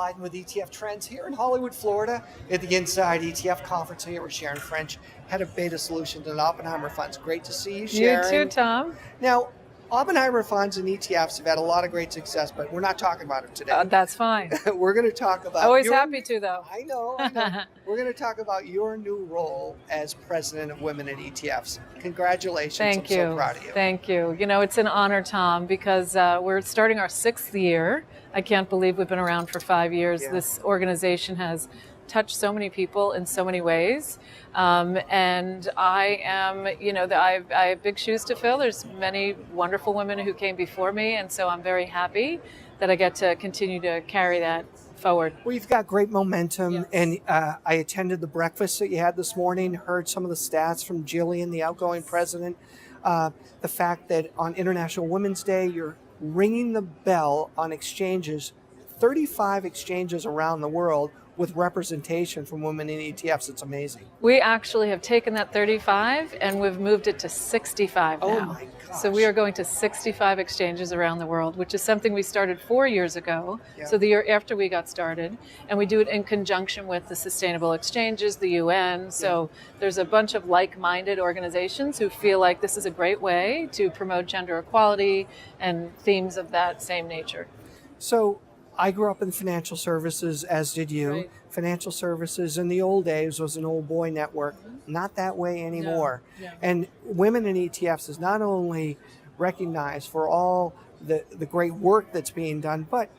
Sliding with ETF Trends here in Hollywood, Florida at the Inside ETF conference here with Sharon French, head of beta solutions at OppenheimerFunds. Great to see you, Sharon. You too, Tom. Now, OppenheimerFunds and ETFs have had a lot of great success, but we're not talking about it today. That's fine. We're going to talk about Always happy to, though. I know. We're going to talk about your new role as president of Women in ETFs. Congratulations. Thank you. I'm so proud of you. Thank you. You know, it's an honor, Tom, because we're starting our 6th year. I can't believe we've been around for 5 years. Yeah. This organization has touched so many people in so many ways. And I am, I have big shoes to fill. There's many wonderful women who came before me. And so I'm very happy that I get to continue to carry that forward. Well, you've got great momentum. Yes. And I attended the breakfast that you had this morning, heard some of the stats from Jillian, the outgoing president. The fact that on International Women's Day, you're ringing the bell on exchanges, 35 exchanges around the world with representation from women in ETFs. It's amazing. We actually have taken that 35 and we've moved it to 65 now. Oh my gosh. So we are going to 65 exchanges around the world, which is something we started 4 years ago. Yeah. So the year after we got started, and we do it in conjunction with the Sustainable Exchanges, the UN. So there's a bunch of like-minded organizations who feel like this is a great way to promote gender equality and themes of that same nature. So I grew up in financial services, as did you. Right. Financial services in the old days was an old boy network. Not that way anymore. No. And women in ETFs is not only recognized for all the great work that's being done, but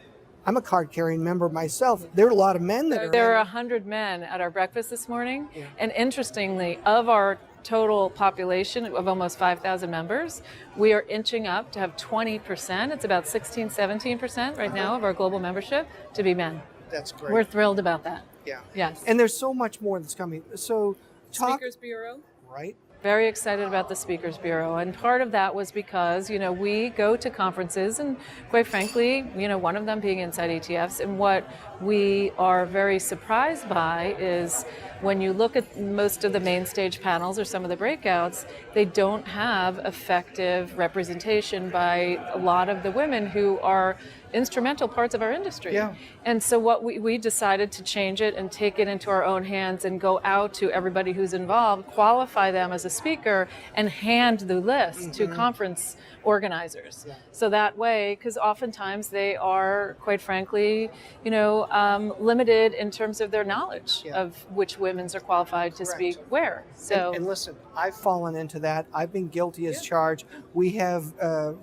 I'm a card-carrying member myself. There are a lot of men that are There are in. 100 men at our breakfast this morning. Yeah. And interestingly, of our total population of almost 5,000 members, we are inching up to have 20%. It's about 16, 17% right now of our global membership to be men. That's great. We're thrilled about that. Yeah. Yes. And there's so much more that's coming. So talk, Speakers Bureau. right? Very excited about the Speakers Bureau. And part of that was because, we go to conferences and quite frankly, one of them being Inside ETFs. And what we are very surprised by is when you look at most of the main stage panels or some of the breakouts, they don't have effective representation by a lot of the women who are instrumental parts of our industry. Yeah. And so what we decided to change it and take it into our own hands and go out to everybody who's involved, qualify them as a speaker, and hand the list to conference organizers. Yeah. So that way, because oftentimes they are, quite frankly, limited in terms of their knowledge of which women's are qualified to Correct. speak where. So And listen, I've fallen into that. I've been guilty as charged. We have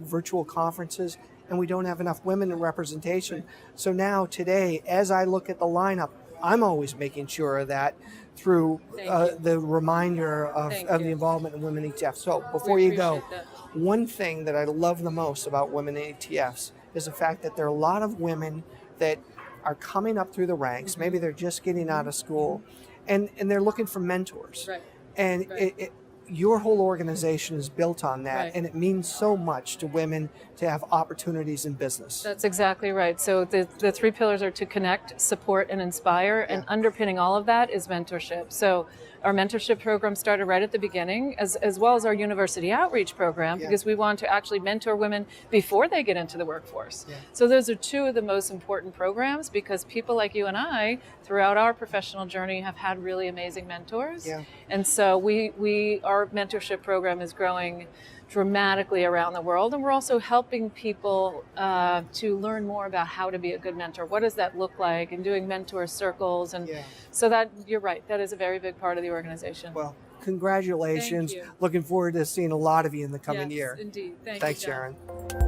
virtual conferences and we don't have enough women in representation. So now today, as I look at the lineup, I'm always making sure of that through the reminder of the involvement in women ETFs. So before you go, one thing that I love the most about women in ETFs is the fact that there are a lot of women that are coming up through the ranks. Maybe they're just getting out of school and they're looking for mentors. Right. And your whole organization is built on that, Right. and it means so much to women to have opportunities in business. That's exactly right. So the 3 pillars are to connect, support, and inspire, and underpinning all of that is mentorship. So our mentorship program started right at the beginning, as well as our university outreach program, because we want to actually mentor women before they get into the workforce. Yeah. So those are 2 of the most important programs, because people like you and I, throughout our professional journey, have had really amazing mentors. Yeah. And so our mentorship program is growing dramatically around the world, and we're also helping people to learn more about how to be a good mentor. What does that look like? And doing mentor circles, and so that you're right. That is a very big part of the organization. Well, congratulations. Thank you. Looking forward to seeing a lot of you in the coming Yes, year. indeed. Thanks, you, John. Sharon.